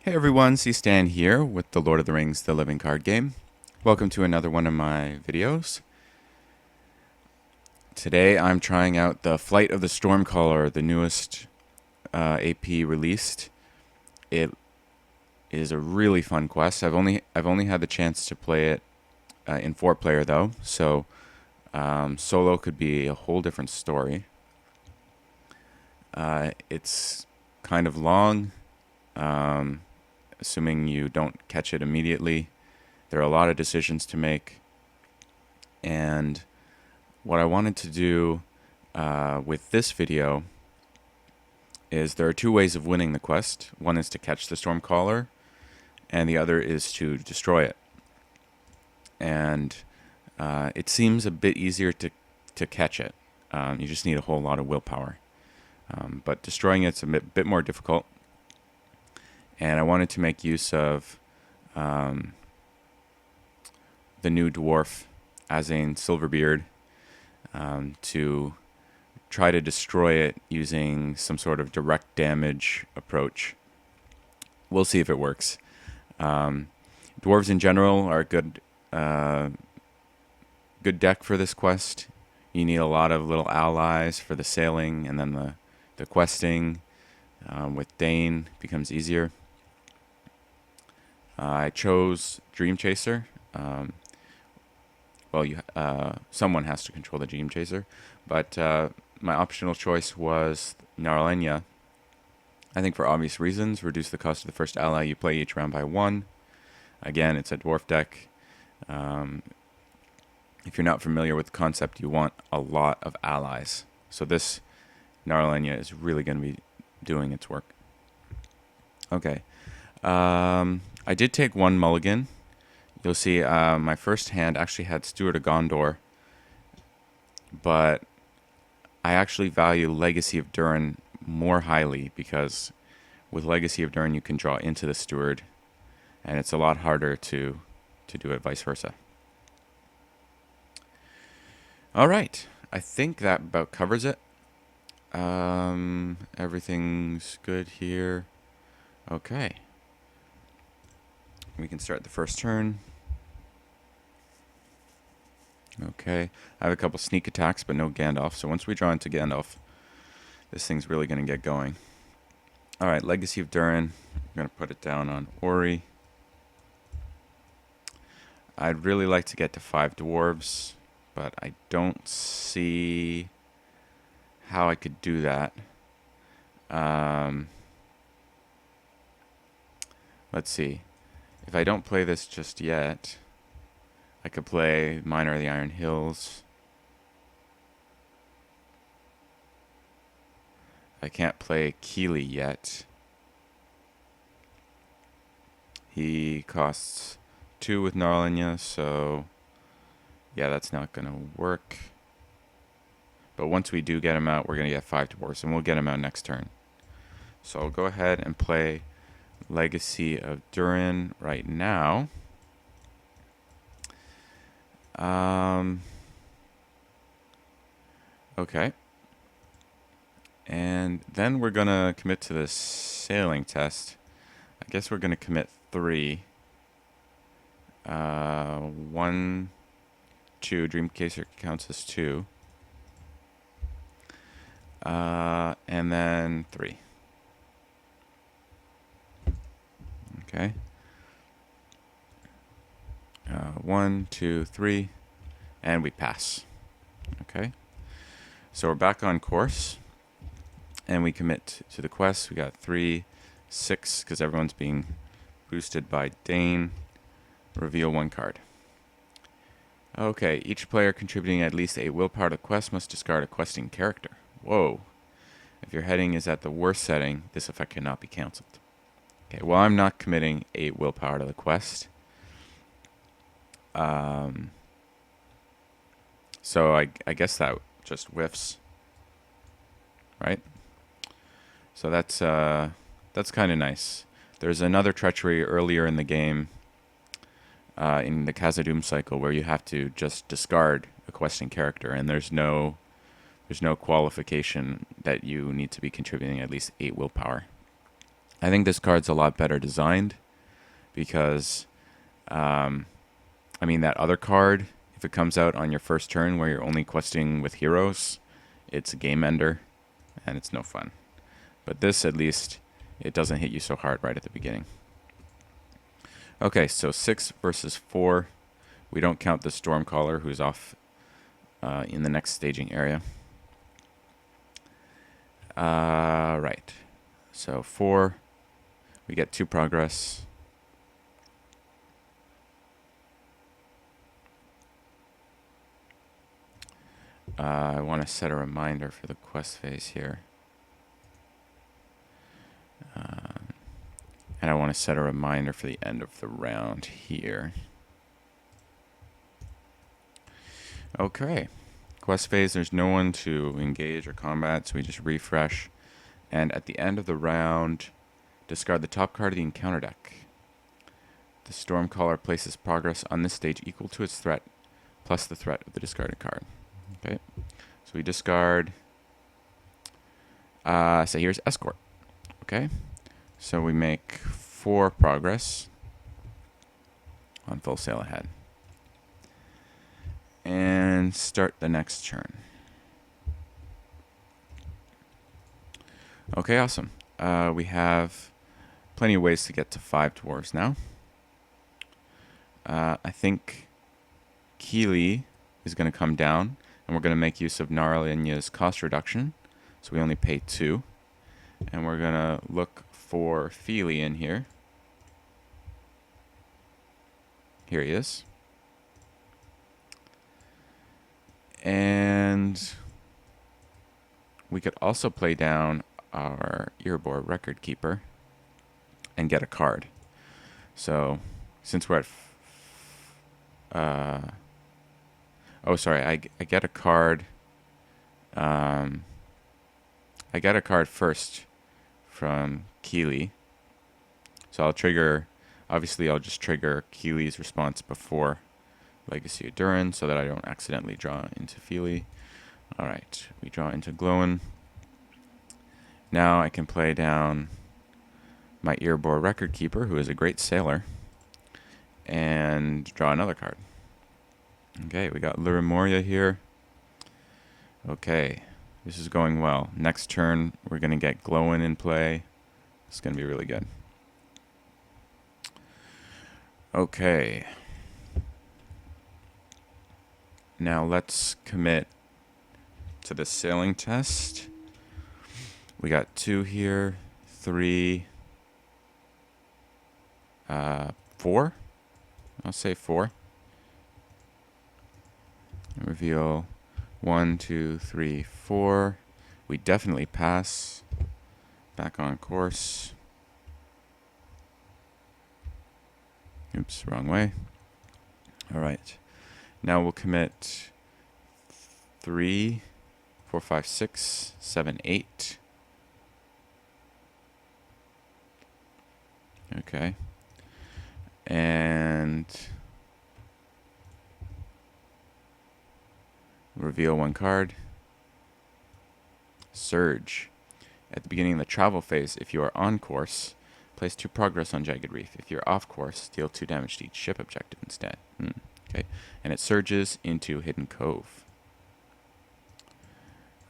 Hey everyone, C-Stan here with the Lord of the Rings The Living Card Game. Welcome to another one of my videos. Today I'm trying out the Flight of the Stormcaller, the newest AP released. It is a really fun quest. I've only had the chance to play it in 4-player though, so solo could be a whole different story. It's kind of long. Assuming you don't catch it immediately. There are a lot of decisions to make. And what I wanted to do with this video is there are two ways of winning the quest. One is to catch the Stormcaller, and the other is to destroy it. And it seems a bit easier to catch it. You just need a whole lot of willpower. But destroying it's a bit more difficult. And I wanted to make use of the new Dwarf, Azainy Silverbeard, to try to destroy it using some sort of direct damage approach. We'll see if it works. Dwarves in general are a good deck for this quest. You need a lot of little allies for the sailing, and then the questing with Dane becomes easier. I chose Dream Chaser. Someone has to control the Dream Chaser, but my optional choice was Narlenya. I think for obvious reasons, reduce the cost of the first ally you play each round by 1. Again, it's a dwarf deck. If you're not familiar with the concept, you want a lot of allies. So this Narlenya is really going to be doing its work. Okay. I did take one mulligan. You'll see my first hand actually had Steward of Gondor, but I actually value Legacy of Durin more highly because with Legacy of Durin you can draw into the Steward, and it's a lot harder to do it vice versa. Alright, I think that about covers it. Everything's good here. Okay. We can start the first turn. Okay, I have a couple sneak attacks, but no Gandalf. So once we draw into Gandalf, this thing's really going to get going. Alright, Legacy of Durin. I'm going to put it down on Ori. I'd really like to get to 5 dwarves, but I don't see how I could do that. Let's see. If I don't play this just yet, I could play Miner of the Iron Hills. I can't play Keeley yet. He costs 2 with Narlenya, so yeah, that's not going to work. But once we do get him out, we're going to get 5 dwarves, and we'll get him out next turn. So I'll go ahead and play Legacy of Durin right now. Okay. And then we're going to commit to the sailing test. I guess we're going to commit 3. 1, 2. Dream Chaser counts as 2. And then 3. Okay. 1, 2, 3, and we pass. Okay. So we're back on course, and we commit to the quest. We got 3, 6, because everyone's being boosted by Dane. Reveal 1 card. Okay, each player contributing at least 8 willpower to the quest must discard a questing character. Whoa. If your heading is at the worst setting, this effect cannot be cancelled. Okay, well, I'm not committing 8 willpower to the quest. So I guess that just whiffs, right? So that's kind of nice. There's another treachery earlier in the game, in the Khazad-dûm cycle, where you have to just discard a questing character, and there's no qualification that you need to be contributing at least 8 willpower. I think this card's a lot better designed because, I mean, that other card, if it comes out on your first turn where you're only questing with heroes, it's a game ender, and it's no fun. But this, at least, it doesn't hit you so hard right at the beginning. Okay, so 6 versus 4. We don't count the Stormcaller, who's off in the next staging area. Right. So 4, we get 2 progress. I want to set a reminder for the quest phase here. And I want to set a reminder for the end of the round here. Okay. Quest phase, there's no one to engage or combat, so we just refresh. And at the end of the round, discard the top card of the encounter deck. The Stormcaller places progress on this stage equal to its threat, plus the threat of the discarded card. Okay. So we discard. So here's Escort. Okay. So we make 4 progress on Full Sail Ahead. And start the next turn. Okay, awesome. We have plenty of ways to get to 5 dwarves now. I think Keeley is going to come down, and we're going to make use of Naralinya's cost reduction. So we only pay 2. And we're going to look for Feely in here. Here he is. And we could also play down our Erebor Record Keeper and get a card. So since we're at oh, sorry, I get a card. I get a card first from Keeley. So I'll trigger, obviously I'll just trigger Keeley's response before Legacy of Durin so that I don't accidentally draw into Feely. Alright, we draw into Glowin. Now I can play down my Erebor Record Keeper, who is a great sailor, and draw another card. Okay, we got Lurimoria here. Okay, this is going well. Next turn, we're going to get Glowin in play. It's going to be really good. Okay. Now let's commit to the sailing test. We got 2 here, 3, 4. I'll say 4. Reveal 1, 2, 3, 4. We definitely pass. Back on course. Oops, wrong way. All right. Now we'll commit 3, 4, 5, 6, 7, 8. Okay. And reveal 1 card. Surge. At the beginning of the travel phase, if you are on course, place 2 progress on Jagged Reef. If you're off course, deal 2 damage to each ship objective instead. Okay. And it surges into Hidden Cove.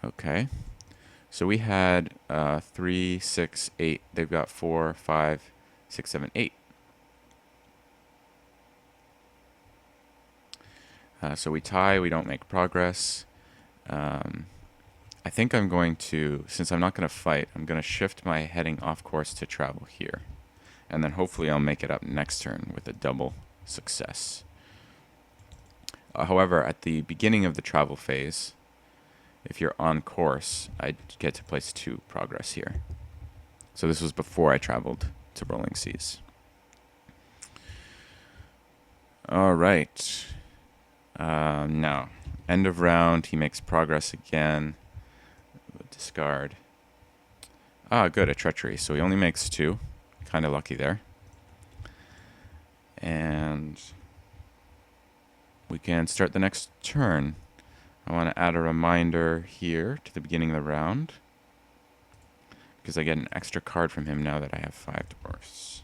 Okay. So we had 3, 6, 8. They've got 4, 5, 6, 7, 8. So we tie, we don't make progress. I think I'm going to, since I'm not going to fight, I'm going to shift my heading off course to travel here. And then hopefully I'll make it up next turn with a double success. However, at the beginning of the travel phase, if you're on course, I get to place 2 progress here. So this was before I traveled to Rolling Seas. All right. Now, end of round, he makes progress again. Discard. Good, a treachery. So he only makes 2. Kind of lucky there. And we can start the next turn. I want to add a reminder here to the beginning of the round, because I get an extra card from him now that I have 5 dwarfs.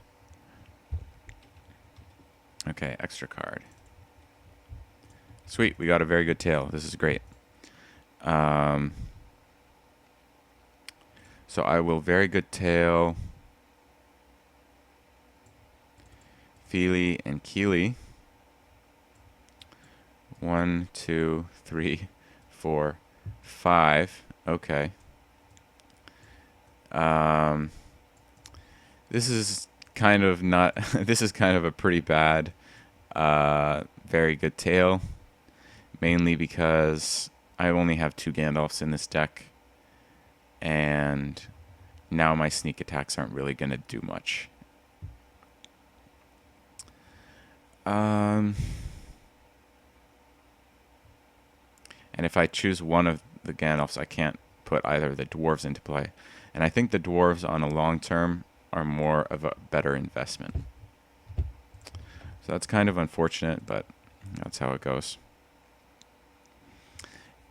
Okay, extra card. Sweet, we got a very good tail. This is great. So I will very good tail Feely and Keely. 1, 2, 3, 4, 5. Okay. This is kind of not. This is kind of a pretty bad, very good tail. Mainly because I only have 2 Gandalfs in this deck, and now my sneak attacks aren't really going to do much. And if I choose one of the Gandalfs, I can't put either of the dwarves into play. And I think the dwarves on a long term are more of a better investment. So that's kind of unfortunate, but that's how it goes.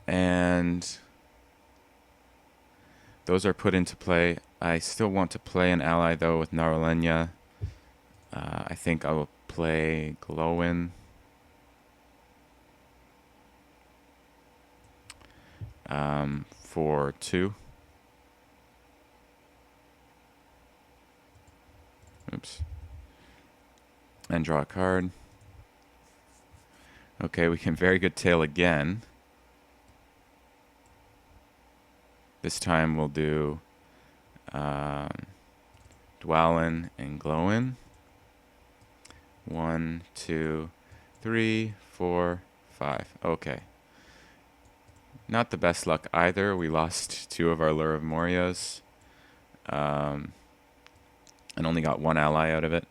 And those are put into play. I still want to play an ally, though, with Naralenya. I think I will play Glowin. For 2. Oops. And draw a card. Okay, we can very good tail again. This time we'll do Dwalin and Glowin. 1, 2, 3, 4, 5. Okay. Not the best luck either. We lost 2 of our Lure of Morias. And only got 1 ally out of it.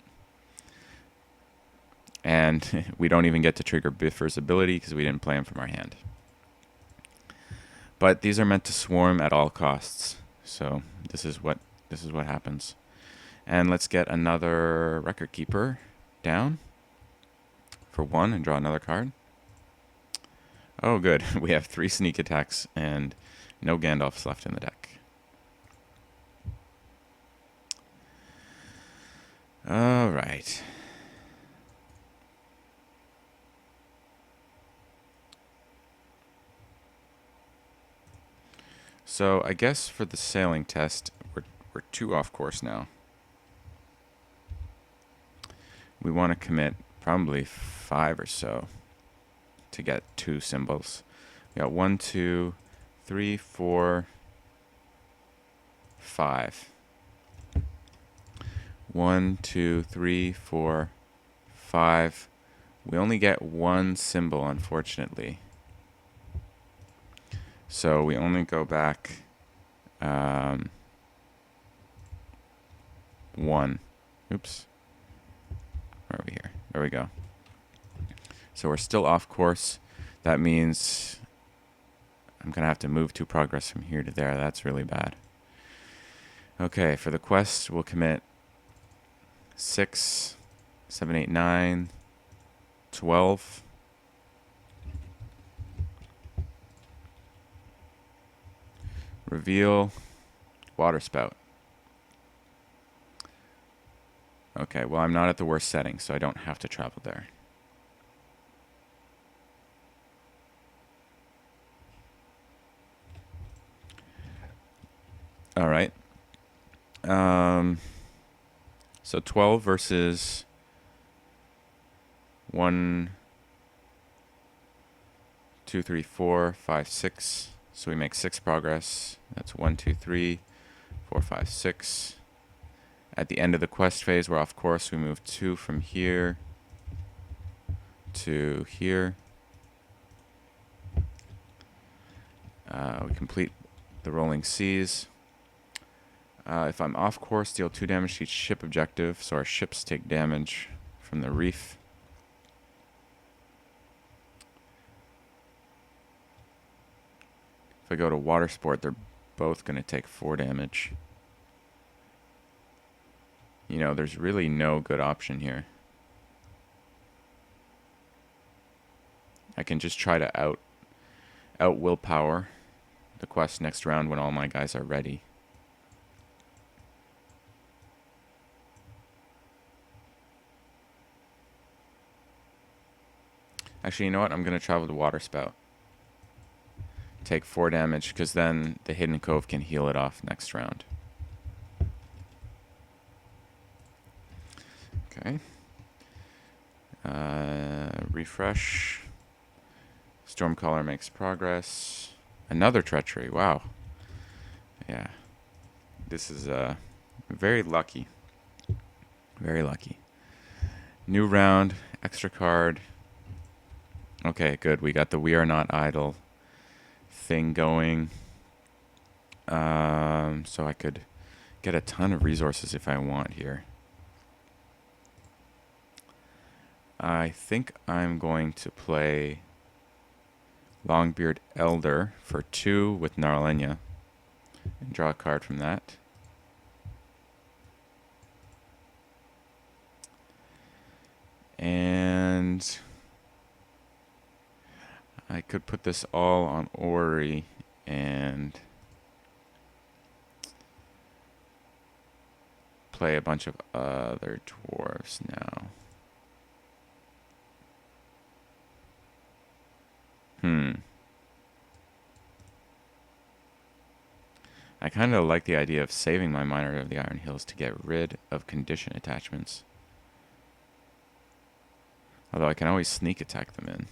And we don't even get to trigger Bifur's ability because we didn't play him from our hand. But these are meant to swarm at all costs. So this is what happens. And let's get another Record Keeper down for 1 and draw another card. Oh, good. We have 3 sneak attacks and no Gandalfs left in the deck. All right. So I guess for the sailing test, we're 2 off course now. We want to commit probably 5 or so to get 2 symbols. We got 1, 2, 3, 4, 5. 1, 2, 3, 4, 5. We only get 1 symbol, unfortunately. So we only go back 1. Oops. Where are we here? There we go. So we're still off course. That means I'm going to have to move 2 progress from here to there. That's really bad. Okay, for the quest, we'll commit 6, 7, 8, 9, 12. Reveal water spout. Okay, well, I'm not at the worst setting, so I don't have to travel there. All right. So 12 versus 1, 2, 3, 4, 5, 6. So we make 6 progress. That's 1, 2, 3, 4, 5, 6. At the end of the quest phase, we're off course. We move 2 from here to here. We complete the rolling seas. If I'm off course, deal 2 damage to each ship objective, so our ships take damage from the reef. If I go to water sport, they're both going to take 4 damage. You know, there's really no good option here. I can just try to out willpower the quest next round when all my guys are ready. Actually, you know what? I'm going to travel to Water Spout. Take 4 damage, because then the Hidden Cove can heal it off next round. Okay. Refresh. Stormcaller makes progress. Another Treachery. Wow. Yeah. This is very lucky. Very lucky. New round. Extra card. Okay, good. We got the We Are Not Idle thing going. So I could get a ton of resources if I want here. I think I'm going to play Longbeard Elder for 2 with Gnarlenia and draw a card from that. And I could put this all on Ori and play a bunch of other dwarves now. I kind of like the idea of saving my Miner of the Iron Hills to get rid of condition attachments. Although I can always sneak attack them in.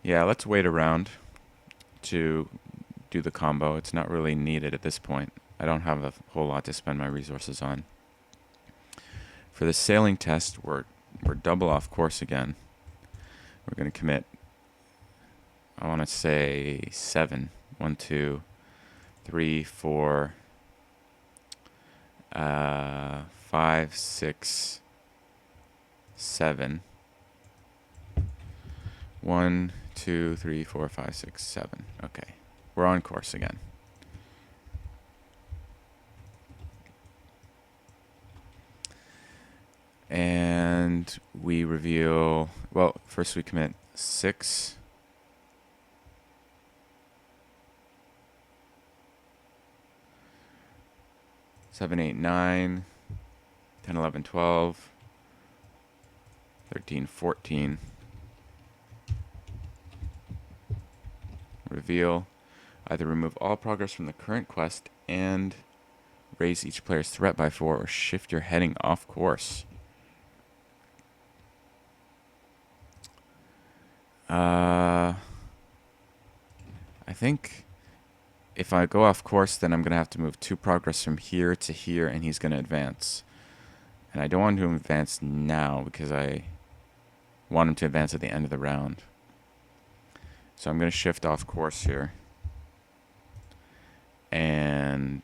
Yeah, let's wait around to do the combo. It's not really needed at this point. I don't have a whole lot to spend my resources on. For the sailing test, we're double off course again. We're going to commit, I want to say 7. 1, 2, 3, 4, 5, 6, 7. 1, 2, 3, 4, 5, 6, 7. Okay. We're on course again. And we reveal, well, first we commit 6. 7, 8, 9, 10, 11, 12, 13, 14. Reveal. Either remove all progress from the current quest and raise each player's threat by 4 or shift your heading off course. I think if I go off course, then I'm going to have to move 2 progress from here to here, and he's going to advance. And I don't want him to advance now because I want him to advance at the end of the round. So I'm going to shift off course here. And...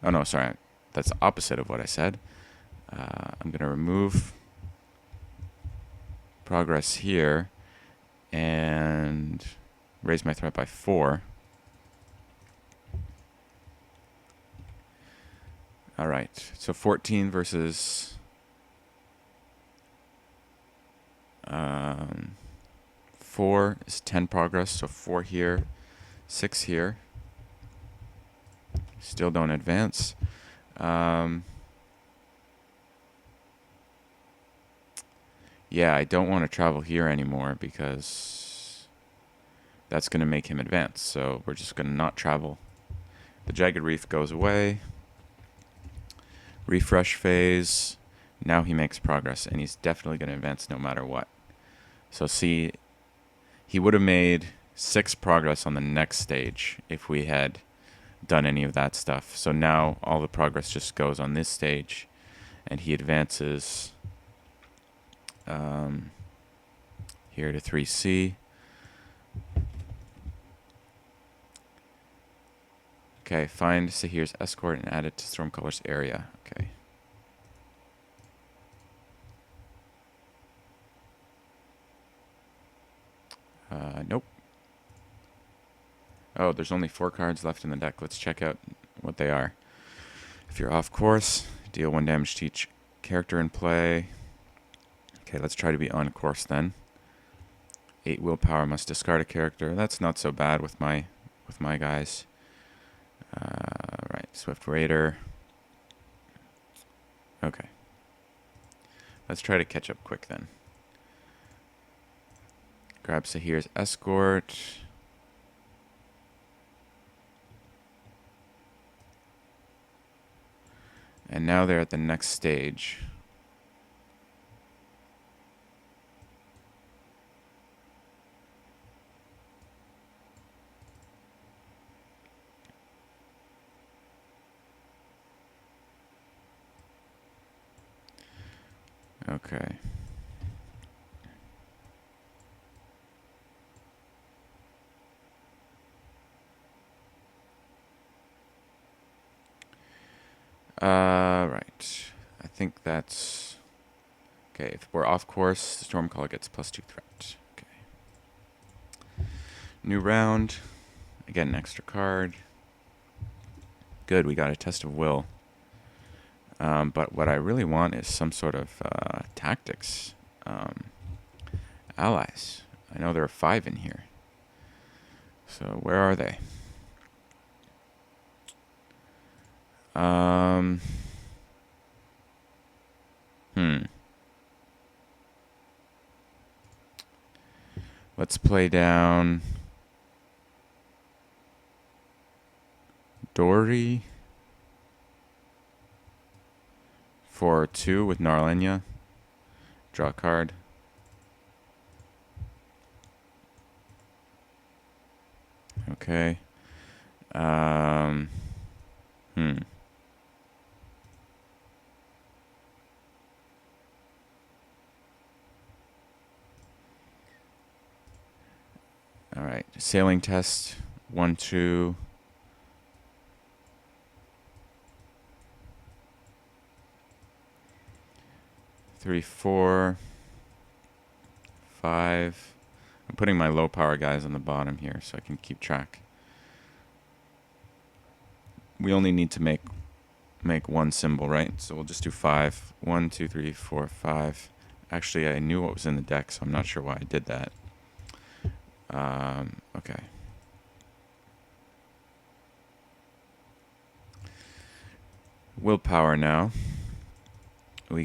oh no, sorry. That's the opposite of what I said. I'm going to remove progress here and raise my threat by 4. All right, so 14 versus 4 is 10 progress, so 4 here, 6 here. Still don't advance. Yeah, I don't want to travel here anymore because that's going to make him advance. So we're just going to not travel. The Jagged Reef goes away. Refresh phase. Now he makes progress, and he's definitely going to advance no matter what. So see, he would have made 6 progress on the next stage if we had done any of that stuff. So now all the progress just goes on this stage, and he advances here to 3C. Okay, find Sahir's escort and add it to Stormcaller's area. Okay. Nope. Oh, there's only 4 cards left in the deck. Let's check out what they are. If you're off course, deal 1 damage to each character in play. Okay, let's try to be on course then. 8 willpower, must discard a character. That's not so bad with my guys. Right, Swift Raider. Okay. Let's try to catch up quick then. Grab Sahir's escort. And now they're at the next stage. Okay. Right. I think that's... Okay, if we're off course, the Stormcaller gets +2 threat. Okay. New round. Again, an extra card. Good, we got a Test of Will. But what I really want is some sort of tactics. Allies. I know there are 5 in here. So where are they? Let's play down Dory for 2 with Narlenya. Draw a card. Okay. All right. Sailing test. 1, 2. Three, 4, 5. I'm putting my low power guys on the bottom here so I can keep track. We only need to make 1 symbol, right? So we'll just do 5. 1, 2, 3, 4, 5. Actually, I knew what was in the deck, so I'm not sure why I did that. Okay. Willpower now. We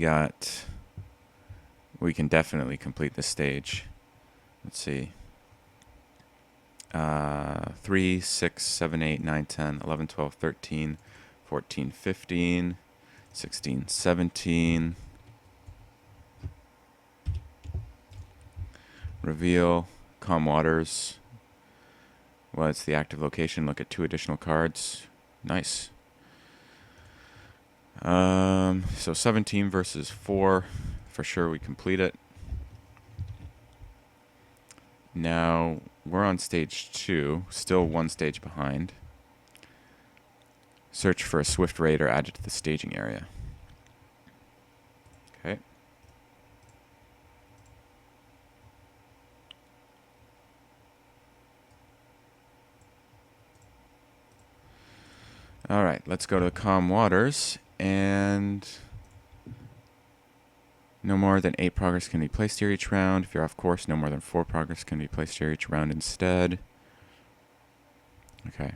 can definitely complete this stage. Let's see. 3, 6, 7, 8, 9, 10, 11, 12, 13, 14, 15, 16, 17. Reveal. Calm Waters. Well, it's the active location. Look at 2 additional cards. Nice. So 17 versus 4. For sure we complete it. Now we're on stage 2. Still 1 stage behind. Search for a Swift Raider added to the staging area. Okay. All right, let's go to Calm Waters, and no more than 8 progress can be placed here each round. If you're off course, no more than 4 progress can be placed here each round instead. Okay.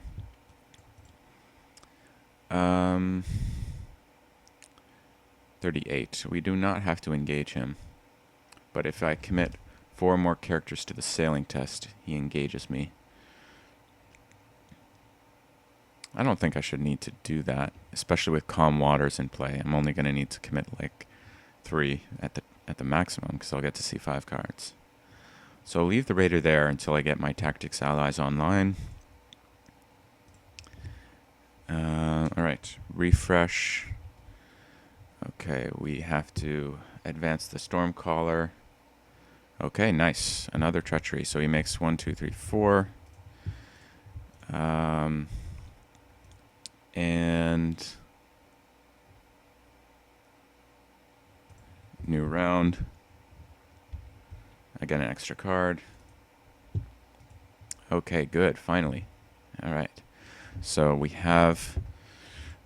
38. We do not have to engage him, but if I commit 4 more characters to the sailing test, he engages me. I don't think I should need to do that, especially with Calm Waters in play. I'm only going to need to commit like 3 at the maximum because I'll get to see 5 cards. So I'll leave the Raider there until I get my Tactics allies online. Alright, refresh. Okay, we have to advance the Stormcaller. Okay, nice. Another treachery. So he makes 1, 2, 3, 4. And new round. I get an extra card. Okay, good, finally. Alright. So we have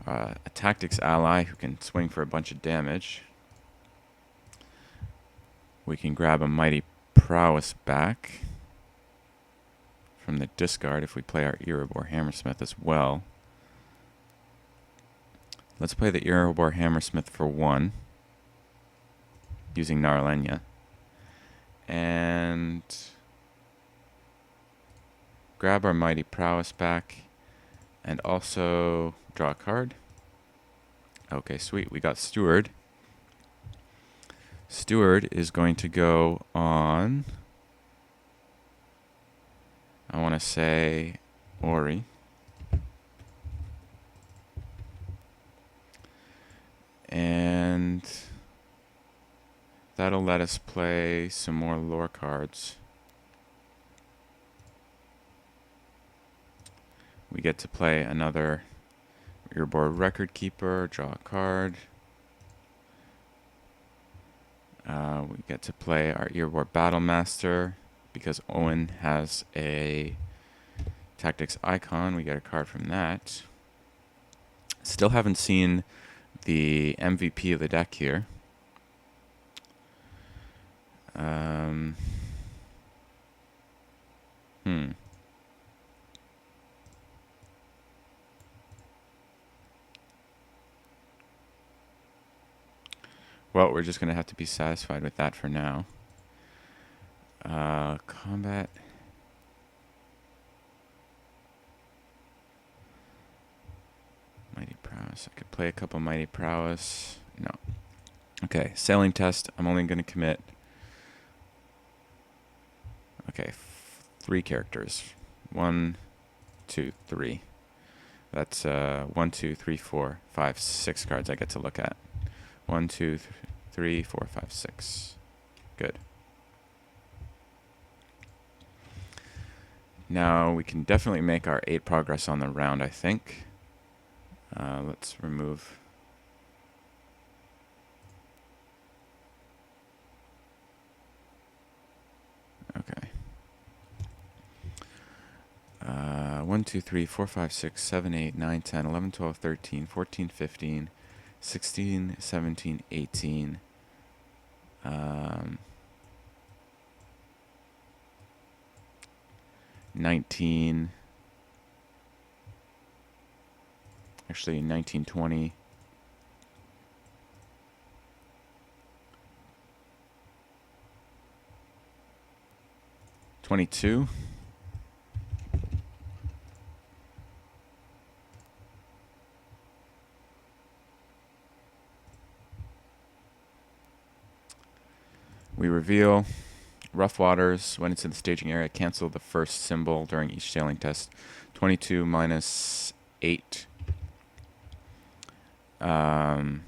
a Tactics ally who can swing for a bunch of damage. We can grab a Mighty Prowess back from the discard if we play our Erebor Hammersmith as well. Let's play the Erebor Hammersmith for 1 using Narlenya. And grab our Mighty Prowess back and also draw a card. Okay, sweet. We got Steward. Steward is going to go on, I want to say, Ori. And that'll let us play some more lore cards. We get to play another Erebor Record Keeper, draw a card. We get to play our Erebor Battle Master because Owen has a Tactics Icon. We get a card from that. Still haven't seen the MVP of the deck here. Well, we're just going to have to be satisfied with that for now. Combat. Mighty Prowess. I could play a couple Mighty Prowess. No. Okay, Sailing Test. I'm only going to commit. Okay, 3 characters. 1, 2, 3. That's 1, 2, 3, 4, 5, 6 cards I get to look at. 1, 2, 3, 4, 5, 6. Good. Now we can definitely make our 8 progress on the round, I think. Let's remove. Okay. 1, 2, 3, 4, 5, 6, 7, 8, 9, 10, 11, 12, 13, 14, 15, 16, 17, 18. 19. Actually, 19, 20. 22. We reveal Rough Waters. When it's in the staging area, cancel the first symbol during each sailing test. 22 minus 8. Yeah,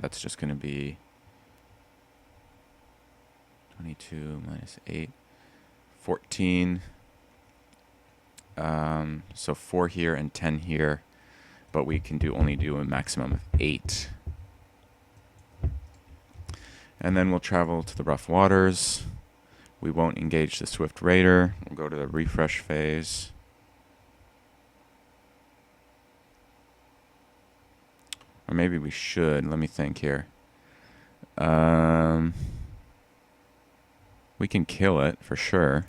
that's just going to be 22 minus 8. 14. So 4 here and 10 here. But we can only do a maximum of 8. And then we'll travel to the Rough Waters. We won't engage the Swift Raider. We'll go to the refresh phase. Or maybe we should. Let me think here. We can kill it for sure.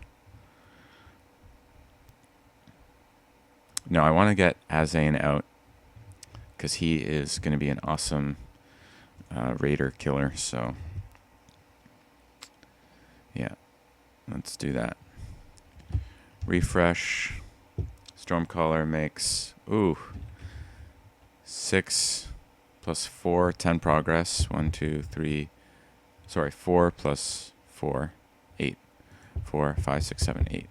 No, I want to get Azainy out because he is going to be an awesome Raider killer. So, yeah, let's do that. Refresh. Stormcaller makes 6 plus 4, 10 progress. 1, 2, 3. Sorry, 4 plus 4, 8. 4, 5, 6, 7, 8.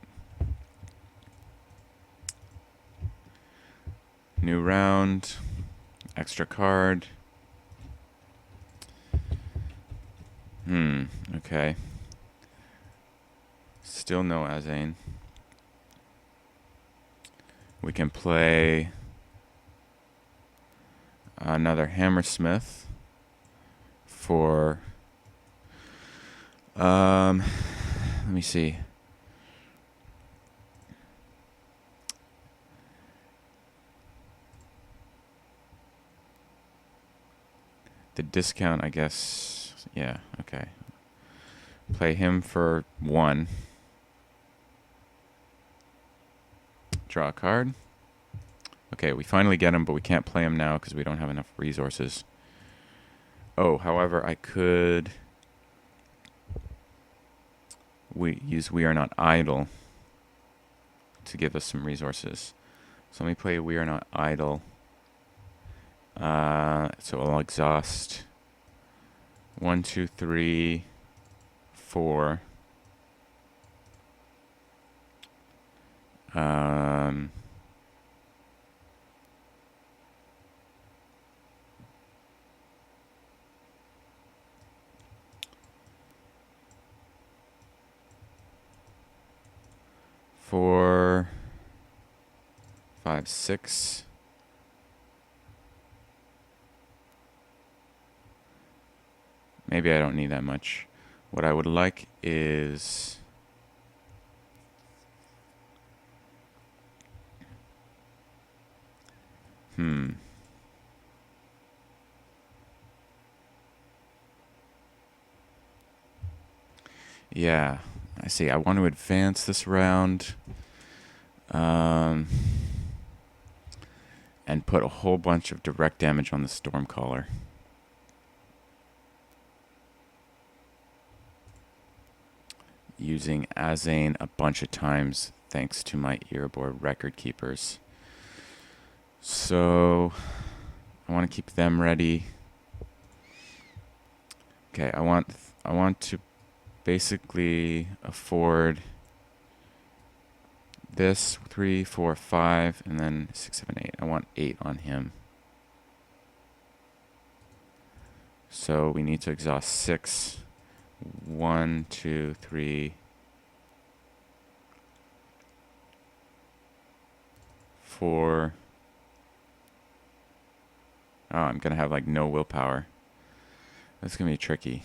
New round. Extra card. Okay. Still no Azainy. We can play another Hammersmith for let me see. The discount, I guess. Yeah, okay. Play him for 1. Draw a card. Okay, we finally get him, but we can't play him now because we don't have enough resources. Oh, however, I could use We Are Not Idle to give us some resources. So let me play We Are Not Idle. So I'll exhaust 1, 2, 3, 4. Four, 5, 6. Maybe I don't need that much. What I would like is yeah, I see. I want to advance this round and put a whole bunch of direct damage on the Stormcaller. Using Azainy a bunch of times thanks to my Earboard record keepers. So I want to keep them ready. Okay, I want to basically afford this 3, 4, 5, and then 6, 7, 8. I want 8 on him. So we need to exhaust 6. 1, 2, 3, 4. Oh, I'm gonna have like no willpower. That's gonna be tricky.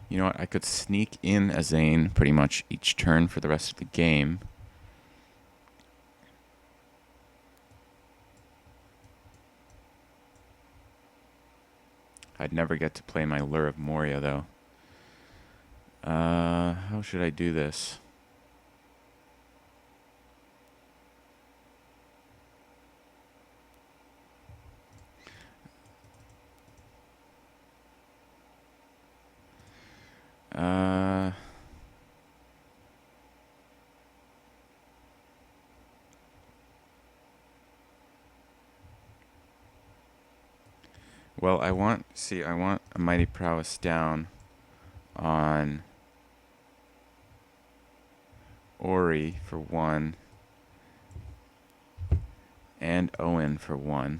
You know what? I could sneak in Azainy pretty much each turn for the rest of the game. I'd never get to play my Lure of Moria, though. How should I do this? Well, I want a Mighty Prowess down on Ori for 1 and Owen for 1.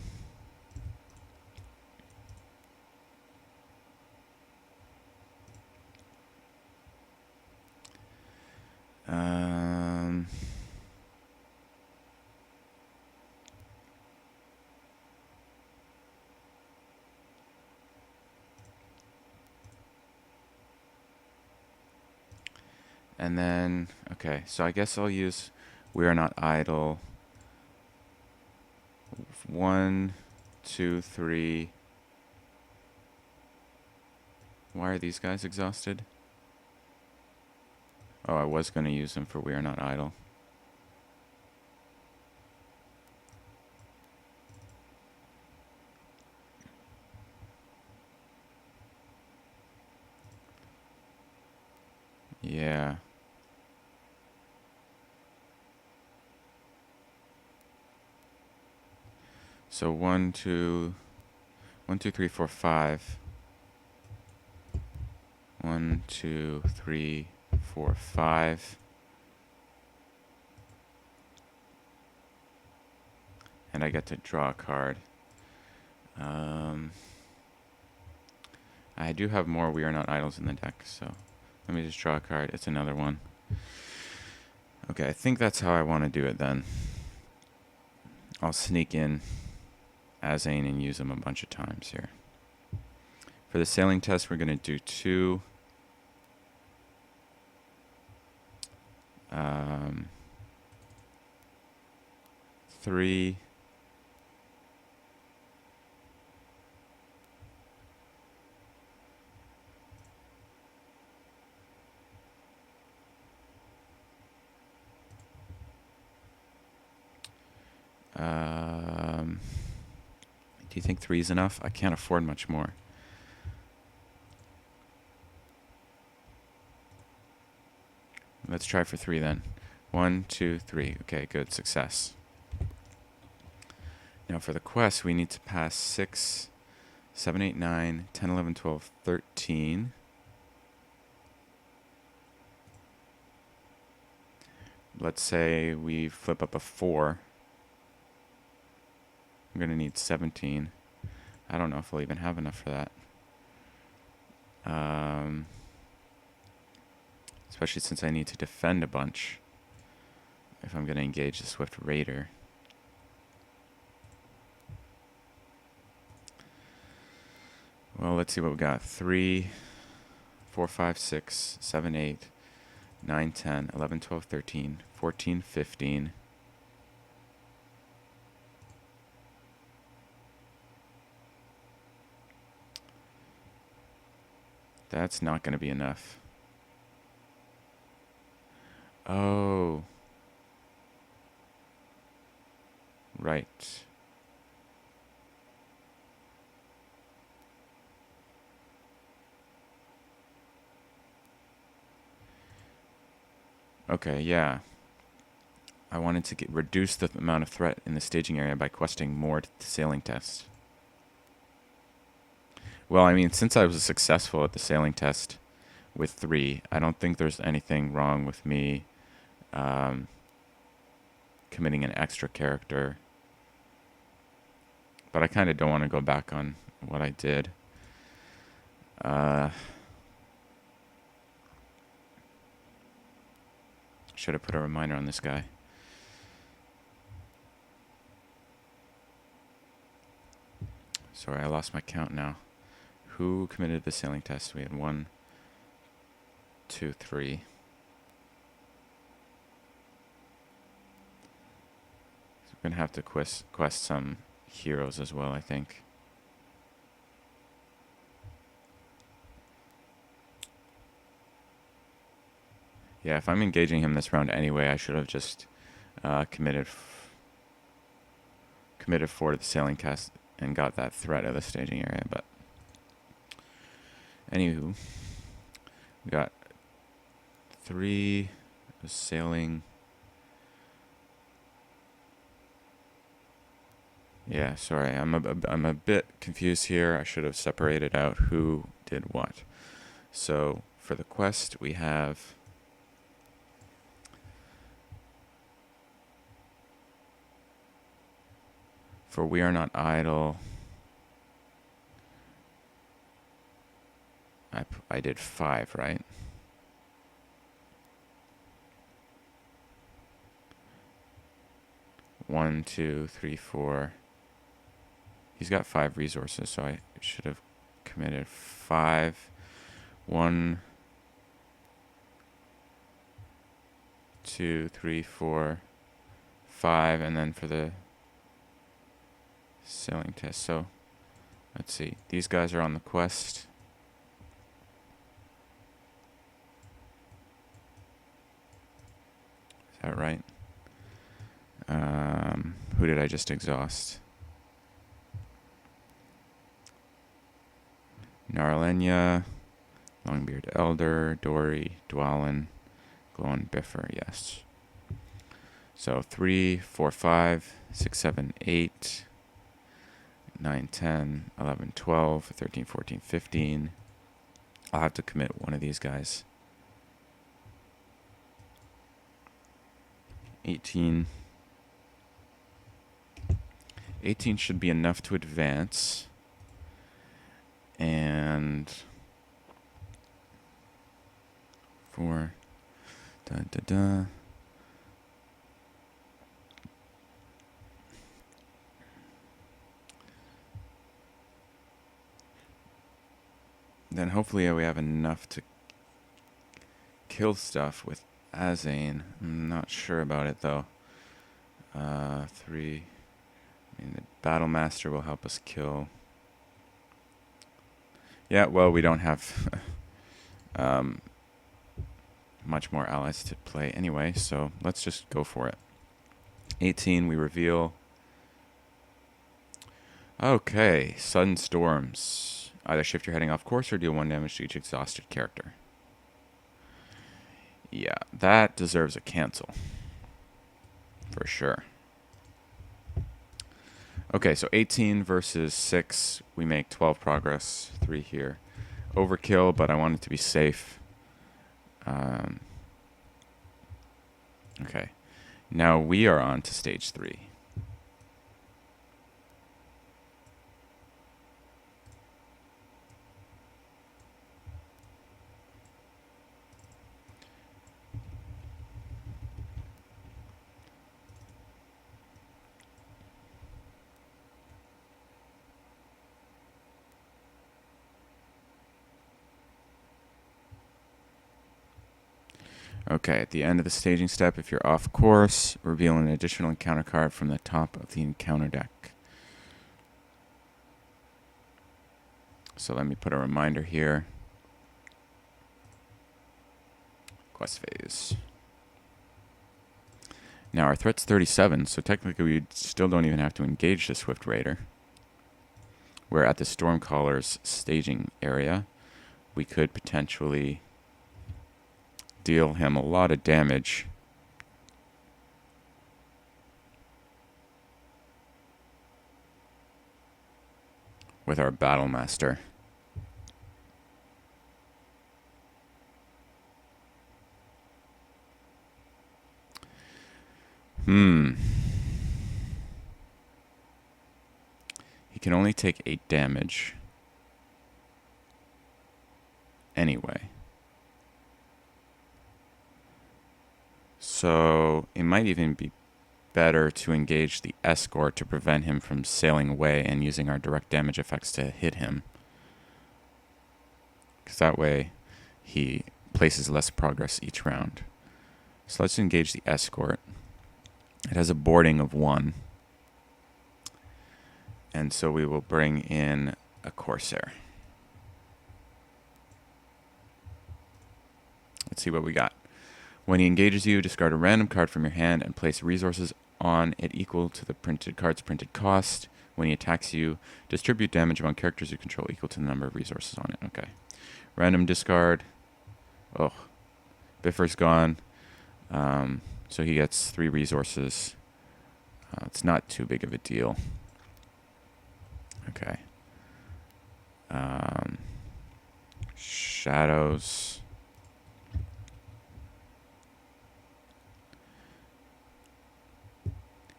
And then, okay, so I guess I'll use We Are Not Idle. 1, 2, 3. Why are these guys exhausted? Oh, I was going to use them for We Are Not Idle. Yeah. So 1, 2, 3, 4, 5. 1, 2, 3, 4, 5. And I get to draw a card. I do have more We Are Not Idols in the deck, so let me just draw a card. It's another one. Okay, I think that's how I want to do it then. I'll sneak in Azainy and use them a bunch of times here. For the sailing test, we're going to do 2. 3. Do you think 3 is enough? I can't afford much more. Let's try for 3 then. 1, 2, 3. Okay, good. Success. Now for the quest, we need to pass 6, 7, 8, 9, 10, 11, 12, 13. Let's say we flip up a 4. I'm going to need 17. I don't know if we'll even have enough for that. Especially since I need to defend a bunch if I'm going to engage the Swift Raider. Well, let's see what we got. 3, 4, 5, 6, 7, 8, 9, 10, 11, 12, 13, 14, 15. That's not going to be enough. Oh. Right. Okay, yeah. I wanted to reduce the amount of threat in the staging area by questing more to the sailing test. Well, I mean, since I was successful at the sailing test with 3, I don't think there's anything wrong with me committing an extra character. But I kind of don't want to go back on what I did. Should have put a reminder on this guy. Sorry, I lost my count now. Who committed the sailing test? We had 1, 2, 3. So we're going to have to quest some heroes as well, I think. Yeah, if I'm engaging him this round anyway, I should have just committed 4 to the sailing test and got that threat of the staging area. But anywho, we got 3 sailing. Yeah, sorry, I'm a bit confused here. I should have separated out who did what. So for the quest, we have for We Are Not Idle. I did 5, right? One, 2, 3, 4. He's got 5 resources, so I should have committed 5. 1, 2, 3, 4, 5, and then for the sailing test. So let's see. These guys are on the quest. Is that right? Who did I just exhaust? Narlenya, Longbeard Elder, Dory, Dwalin, Glowin Biffer, yes. So 3, 4, 5, 6, 7, 8, 9, 10, 11, 12, 13, 14, 15. I'll have to commit one of these guys. 18. 18 should be enough to advance. And 4. Then hopefully we have enough to kill stuff with Azainy. I'm not sure about it though. 3. I mean, the Battle Master will help us kill. Yeah, well, we don't have much more allies to play anyway, so let's just go for it. 18, we reveal Okay, sudden storms. Either shift your heading off course or deal 1 damage to each exhausted character. Yeah, that deserves a cancel. For sure. Okay, so 18 versus 6. We make 12 progress. 3 here. Overkill, but I want it to be safe. Okay. Now we are on to stage 3. Okay, at the end of the staging step, if you're off course, reveal an additional encounter card from the top of the encounter deck. So let me put a reminder here. Quest phase. Now our threat's 37, so technically we still don't even have to engage the Swift Raider. We're at the Stormcaller's staging area. We could potentially deal him a lot of damage. With our Battle Master. He can only take 8 damage. Anyway. So it might even be better to engage the escort to prevent him from sailing away and using our direct damage effects to hit him. Because that way he places less progress each round. So let's engage the escort. It has a boarding of 1. And so we will bring in a Corsair. Let's see what we got. When he engages you, discard a random card from your hand and place resources on it equal to the printed card's printed cost. When he attacks you, distribute damage among characters you control equal to the number of resources on it. Okay. Random discard. Oh. Biffer's gone. So he gets 3 resources. It's not too big of a deal. Okay. Shadows.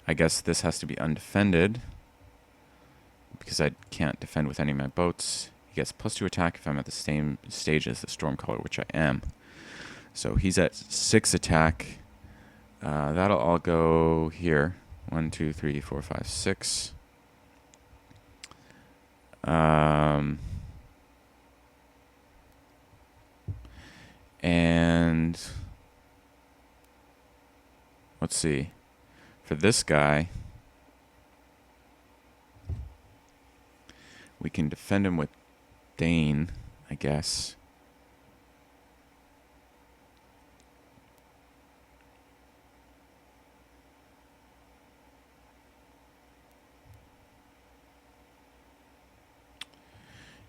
I guess this has to be undefended because I can't defend with any of my boats. He gets +2 attack if I'm at the same stage as the Stormcaller, which I am. So he's at 6 attack. That'll all go here. 1, 2, 3, 4, 5, 6. And let's see. For this guy, we can defend him with Dane, I guess.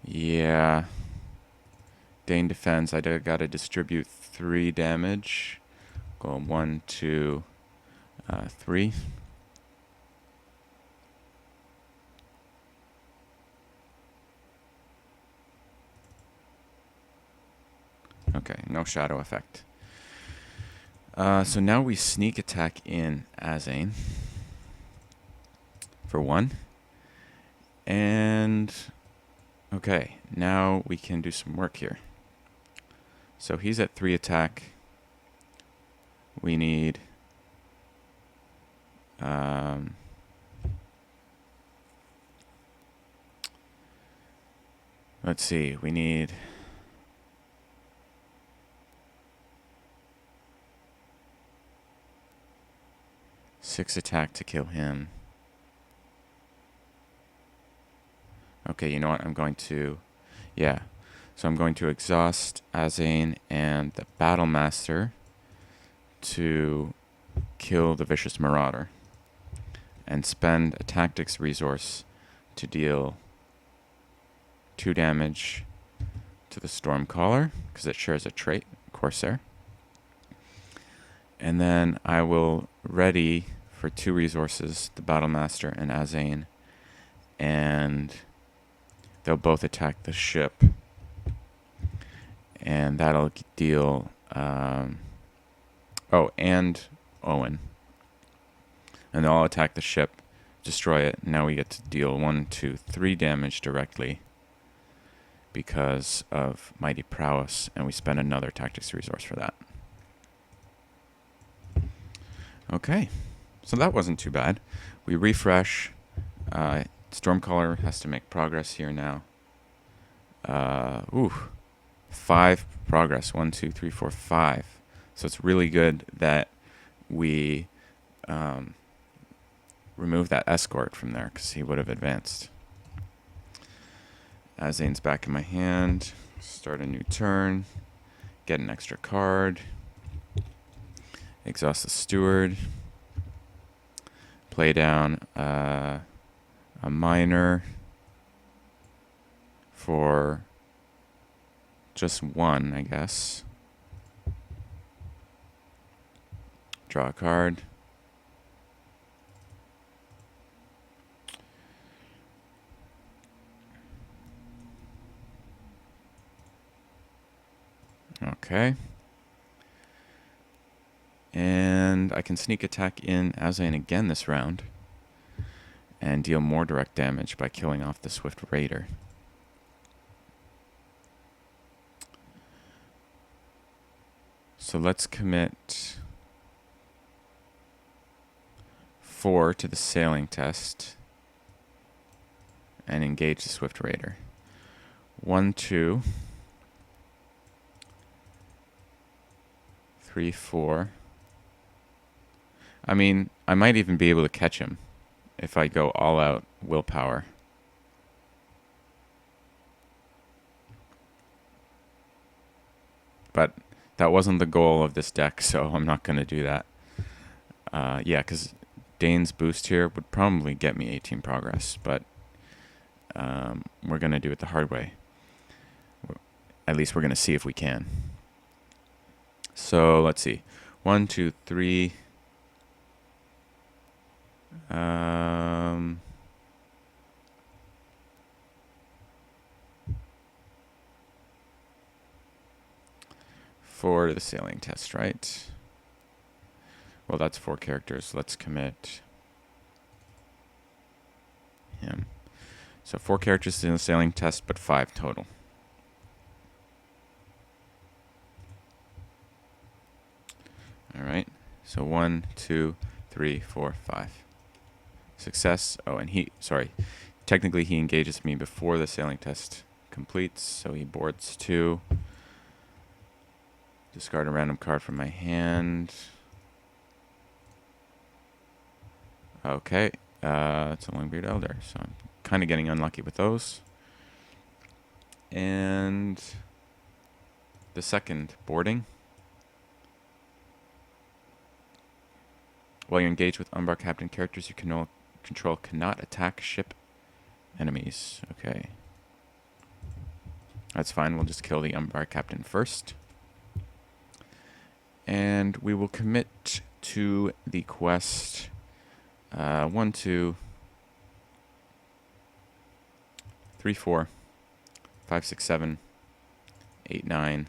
Yeah. Dane defends. I gotta distribute 3 damage. Go 1, 2, 3. Okay, no shadow effect. So now we sneak attack in Azainy for 1. And okay, now we can do some work here. So he's at 3 attack. We need let's see, we need six attack to kill him. Okay, you know what? I'm going to, yeah. So I'm going to exhaust Azainy and the Battle Master to kill the Vicious Marauder and spend a tactics resource to deal 2 damage to the Stormcaller, because it shares a trait, Corsair. And then I will ready for 2 resources, the Battlemaster and Azainy, and they'll both attack the ship. And that'll deal... oh, and Owen. And they'll all attack the ship, destroy it. Now we get to deal 1, 2, 3 damage directly because of Mighty Prowess, and we spend another Tactics resource for that. Okay, so that wasn't too bad. We refresh. Stormcaller has to make progress here now. 5 progress. 1, 2, 3, 4, 5. So it's really good that we remove that escort from there, because he would have advanced. Azainy's back in my hand. Start a new turn. Get an extra card. Exhaust the Steward. Play down a Miner for just 1, I guess. Draw a card. Okay. And I can sneak attack in Azainy again this round and deal more direct damage by killing off the Swift Raider. So let's commit 4 to the sailing test and engage the Swift Raider. 1, 2, 3, 4. I mean, I might even be able to catch him if I go all out willpower. But that wasn't the goal of this deck, so I'm not going to do that. Yeah, because Dane's boost here would probably get me 18 progress, but we're going to do it the hard way. At least we're going to see if we can. So let's see. 1, 2, 3. 4 to the sailing test, right? Well, that's 4 characters. Let's commit him. So 4 characters in the sailing test, but 5 total. All right. So 1, 2, 3, 4, 5. Success. Oh, and technically he engages me before the sailing test completes, so he boards 2. Discard a random card from my hand. Okay, it's a Longbeard Elder, so I'm kind of getting unlucky with those. And the second, boarding. While you engage with Umbar Captain characters you control cannot attack ship enemies. Okay. That's fine, we'll just kill the Umbar Captain first. And we will commit to the quest 1, 2, 3, 4, 5, 6, 7, 8, 9.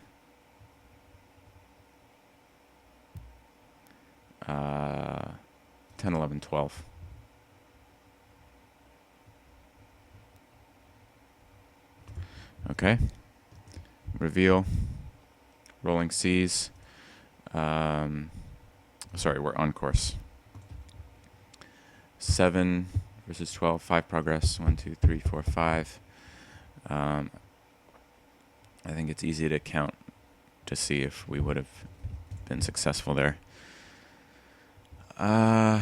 10, 11, 12. Okay. Reveal. Rolling Seas. Sorry, we're on course. 7 versus 12. 5 progress. 1, 2, 3, 4, 5. I think it's easy to count to see if we would have been successful there. Well,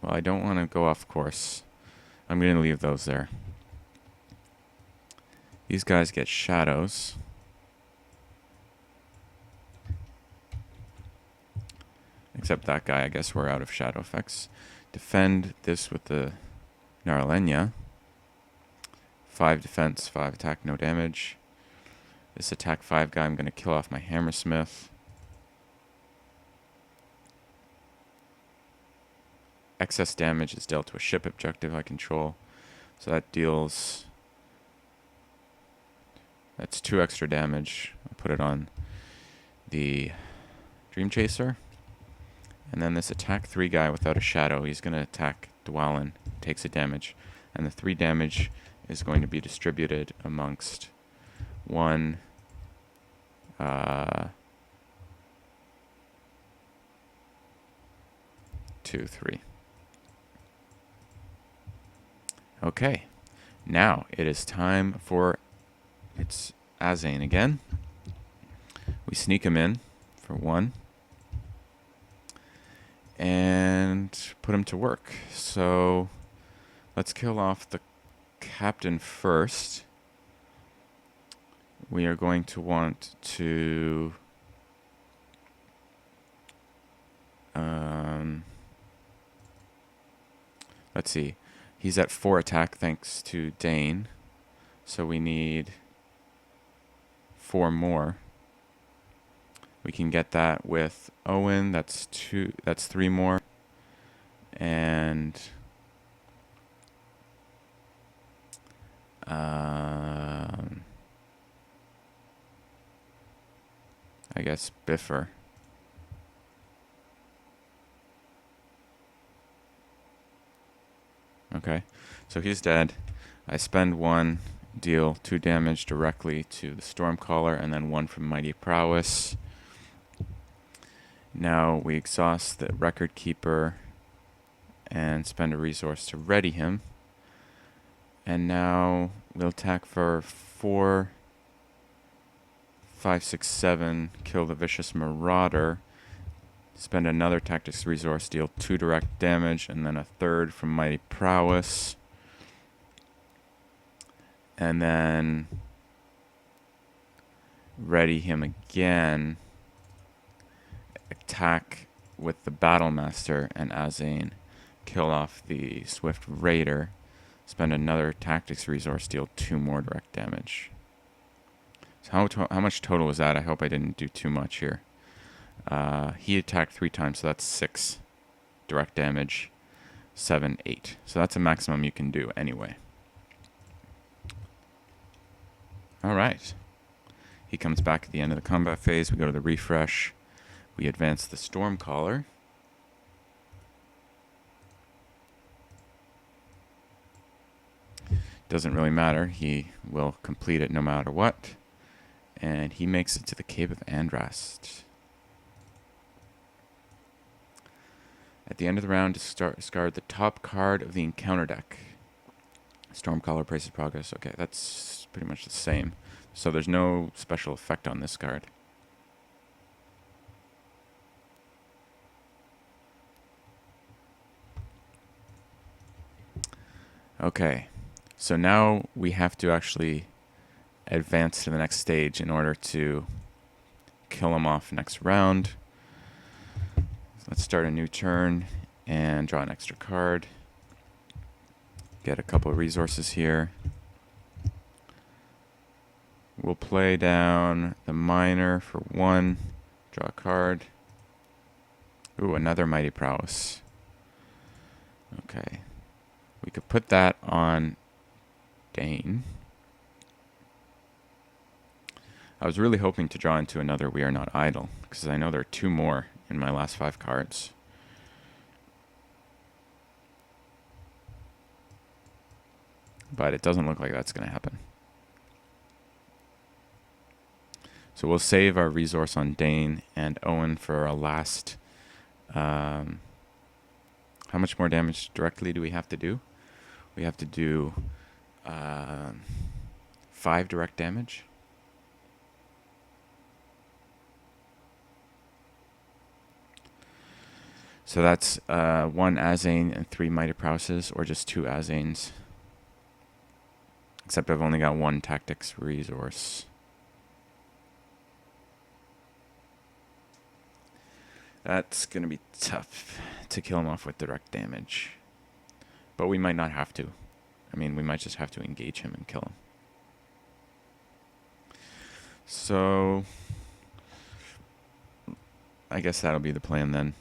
I don't want to go off course. I'm going to leave those there. These guys get shadows. Except that guy, I guess we're out of shadow effects. Defend this with the Naralenya. 5 defense, 5 attack, no damage. This attack 5 guy, I'm going to kill off my Hammersmith. Excess damage is dealt to a ship objective I control. So that deals... That's 2 extra damage. I'll put it on the Dream Chaser. And then this attack 3 guy without a shadow, he's going to attack Dwalin, takes a damage. And the 3 damage is going to be distributed amongst 1, 2, 3. Okay, now it is time for it's Azainy again. We sneak him in for 1 and put him to work. So let's kill off the captain first. We are going to want to let's see. He's at 4 attack thanks to Dane. So we need 4 more. We can get that with Owen. That's 3 more. And I guess Biffer. Okay, so he's dead. I spend 1, deal 2 damage directly to the Stormcaller, and then 1 from Mighty Prowess. Now we exhaust the Record Keeper and spend a resource to ready him. And now we'll attack for 4, 5, 6, 7, kill the Vicious Marauder. Spend another Tactics resource, deal 2 direct damage, and then a 3rd from Mighty Prowess. And then ready him again. Attack with the Battlemaster and Azainy. Kill off the Swift Raider. Spend another Tactics resource, deal 2 more direct damage. So how much total was that? I hope I didn't do too much here. He attacked 3 times, so that's 6 direct damage, 7, 8. So that's a maximum you can do anyway. Alright. He comes back at the end of the combat phase. We go to the refresh. We advance the Stormcaller. Doesn't really matter. He will complete it no matter what. And he makes it to the Cape of Andrast. At the end of the round, discard the top card of the encounter deck. Stormcaller braces progress. Okay, that's pretty much the same. So there's no special effect on this card. Okay, so now we have to actually advance to the next stage in order to kill him off next round. Let's start a new turn and draw an extra card. Get a couple of resources here. We'll play down the Miner for 1. Draw a card. Ooh, another Mighty Prowess. Okay. We could put that on Dane. I was really hoping to draw into another We Are Not Idle, because I know there are 2 more in my last 5 cards. But it doesn't look like that's going to happen. So we'll save our resource on Dane and Owen for our last... how much more damage directly do we have to do? We have to do 5 direct damage. So that's 1 Azainy and 3 Mighty Prowesses, or just 2 Azaynes. Except I've only got 1 Tactics resource. That's going to be tough to kill him off with direct damage. But we might not have to. I mean, we might just have to engage him and kill him. So I guess that'll be the plan then.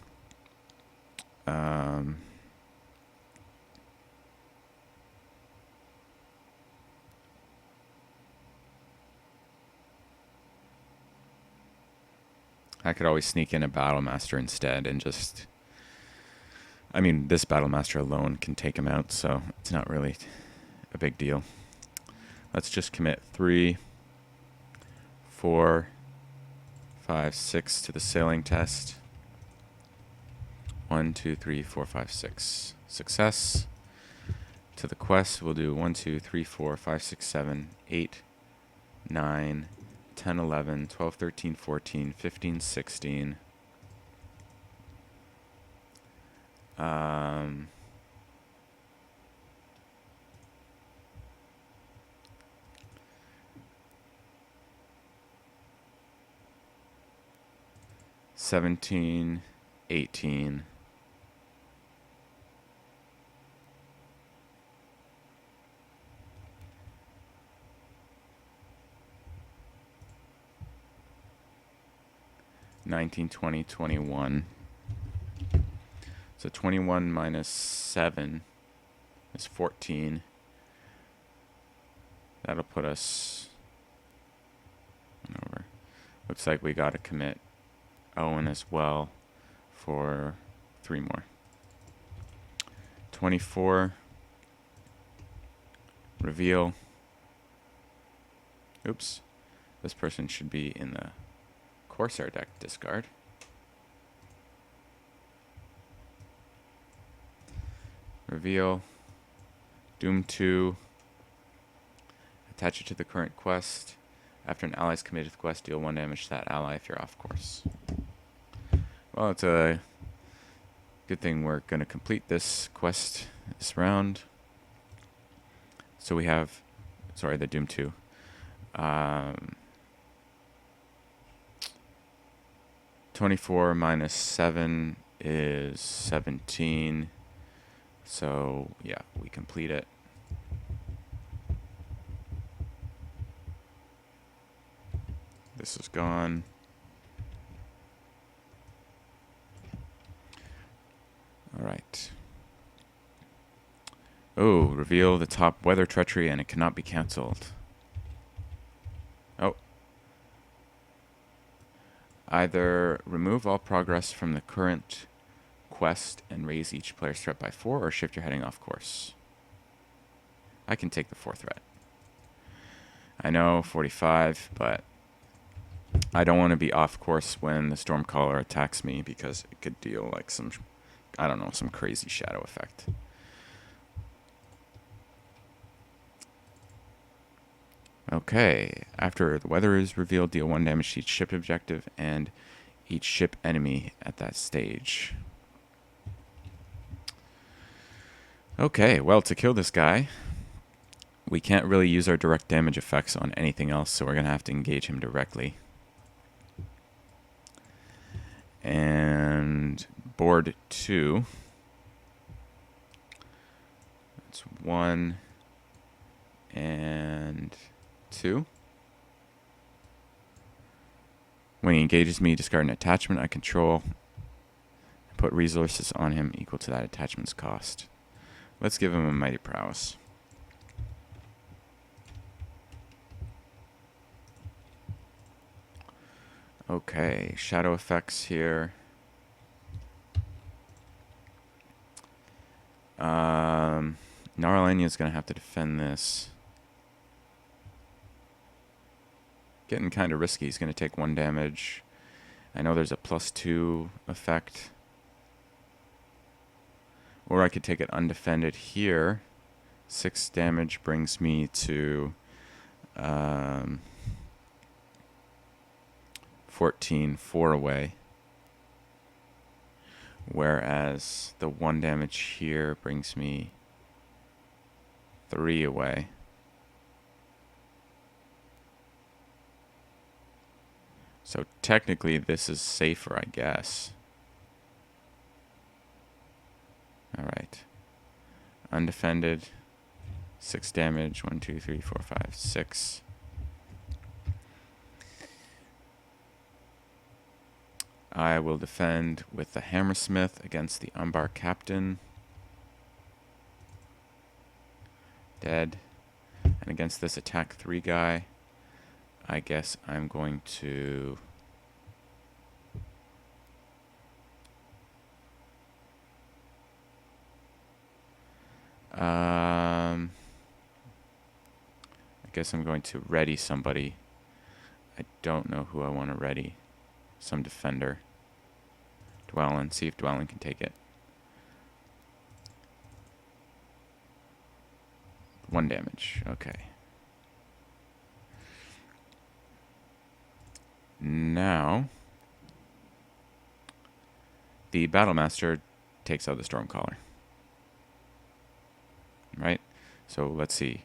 I could always sneak in a Battlemaster instead and just... I mean, this Battlemaster alone can take him out, so it's not really a big deal. Let's just commit 3, 4, 5, 6 to the sailing test. 1, 2, 3, 4, 5, 6. Success. To the quest, we'll do 1, 2, 3, 4, 5, 6, 7, 8, 9, 10, 11, 12, 13, 14, 15, 16. 17, 18. 19, 20, 21. So 21 minus 7 is 14. That'll put us over. Looks like we got to commit Owen as well for 3 more. 24. Reveal. Oops. This person should be in the Corsair deck. Discard. Reveal. Doom 2. Attach it to the current quest. After an ally is committed to the quest, deal 1 damage to that ally if you're off course. Well, it's a good thing we're going to complete this quest this round. So we have, sorry, the Doom 2. 24 minus 7 is 17. So, yeah, we complete it. This is gone. All right. Oh, reveal the top weather treachery and it cannot be cancelled. Oh. Either remove all progress from the current quest and raise each player's threat by 4 or shift your heading off course. I can take the 4th threat. I know, 45, but I don't want to be off course when the Stormcaller attacks me because it could deal like some, I don't know, some crazy shadow effect. Okay, after the weather is revealed, deal 1 damage to each ship objective and each ship enemy at that stage. Okay, well, to kill this guy, we can't really use our direct damage effects on anything else, so we're going to have to engage him directly. And board 2. That's 1 and 2. When he engages me, discard an attachment I control. Put resources on him equal to that attachment's cost. Let's give him a Mighty Prowess. Okay, shadow effects here. Gnarlania is going to have to defend this. Getting kind of risky. He's going to take 1 damage. I know there's a +2 effect. Or I could take it undefended here. 6 damage brings me to 14, 4 away. Whereas the 1 damage here brings me 3 away. So technically this is safer, I guess. All right. undefended, 6 damage, 1, 2, 3, 4, 5, 6. I will defend with the Hammersmith against the Umbar Captain. Dead. And against this attack 3 guy, I guess I'm going to... I guess I'm going to ready somebody. I don't know who I want to ready. Some defender. Dwellin. See if Dwellin can take it. 1 damage. Okay. Now, the Battlemaster takes out the Stormcaller. Right? So let's see.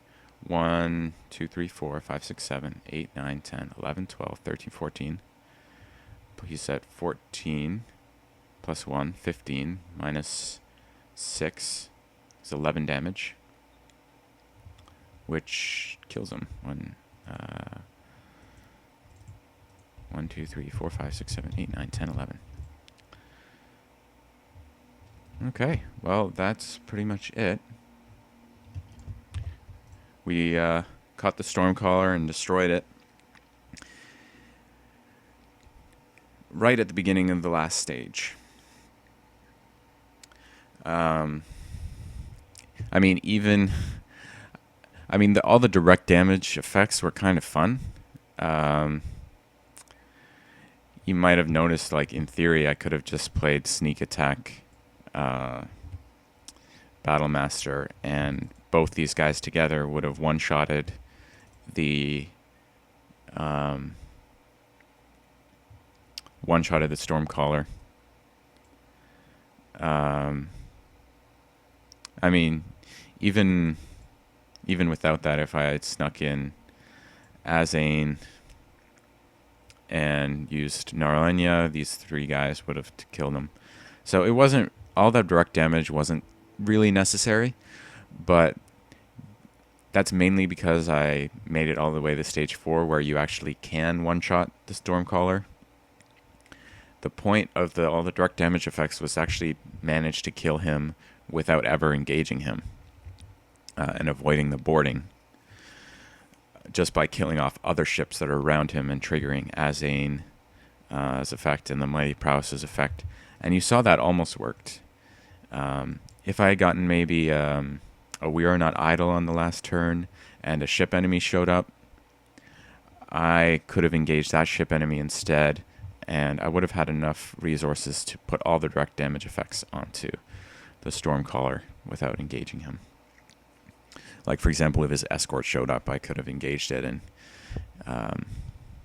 1, 2, 3, 4, 5, 6, 7, 8, 9, 10, 11, 12, 13, 14. He's at 14 plus 1, 15 minus 6 is 11 damage, which kills him. 1, 2, 3, 4, 5, 6, 7, 8, 9, 10, 11. Okay, well, that's pretty much it. We caught the Stormcaller and destroyed it right at the beginning of the last stage. I mean, all the direct damage effects were kind of fun. You might have noticed, like, in theory, I could have just played Sneak Attack, Battlemaster, and both these guys together would have one-shotted the Stormcaller. I mean, even without that, if I had snuck in Azainy and used Narlenya, these 3 guys would have killed him. So it wasn't, all that direct damage wasn't really necessary, but that's mainly because I made it all the way to stage 4 where you actually can one-shot the Stormcaller. The point of all the direct damage effects was actually manage to kill him without ever engaging him and avoiding the boarding, just by killing off other ships that are around him and triggering Azainy as effect and the Mighty Prowess's effect. And you saw that almost worked. If I had gotten maybe a We Are Not Idle on the last turn and a ship enemy showed up, I could have engaged that ship enemy instead, and I would have had enough resources to put all the direct damage effects onto the Stormcaller without engaging him. Like, for example, if his escort showed up, I could have engaged it and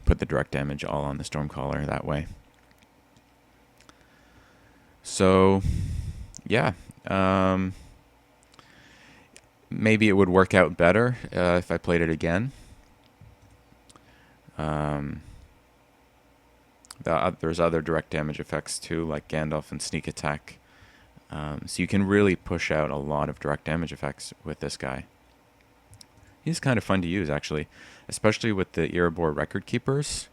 put the direct damage all on the Stormcaller that way. So, yeah. Maybe it would work out better if I played it again. There's other direct damage effects too, like Gandalf and Sneak Attack. So you can really push out a lot of direct damage effects with this guy. He's kind of fun to use, actually, especially with the Erebor Record Keepers.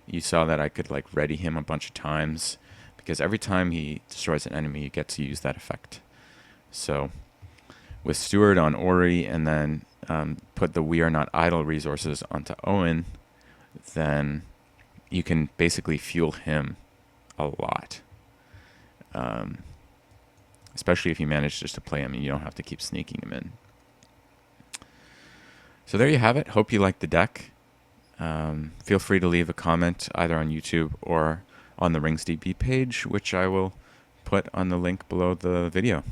You saw that I could, like, ready him a bunch of times, because every time he destroys an enemy, you get to use that effect. So with Steward on Ori, and then put the We Are Not Idle resources onto Owen, then you can basically fuel him a lot. Especially if you manage just to play him and you don't have to keep sneaking him in. So there you have it. Hope you liked the deck. Feel free to leave a comment either on YouTube or on the RingsDB page, which I will put on the link below the video.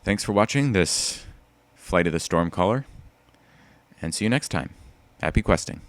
Thanks for watching this Flight of the Stormcaller, and see you next time. Happy questing.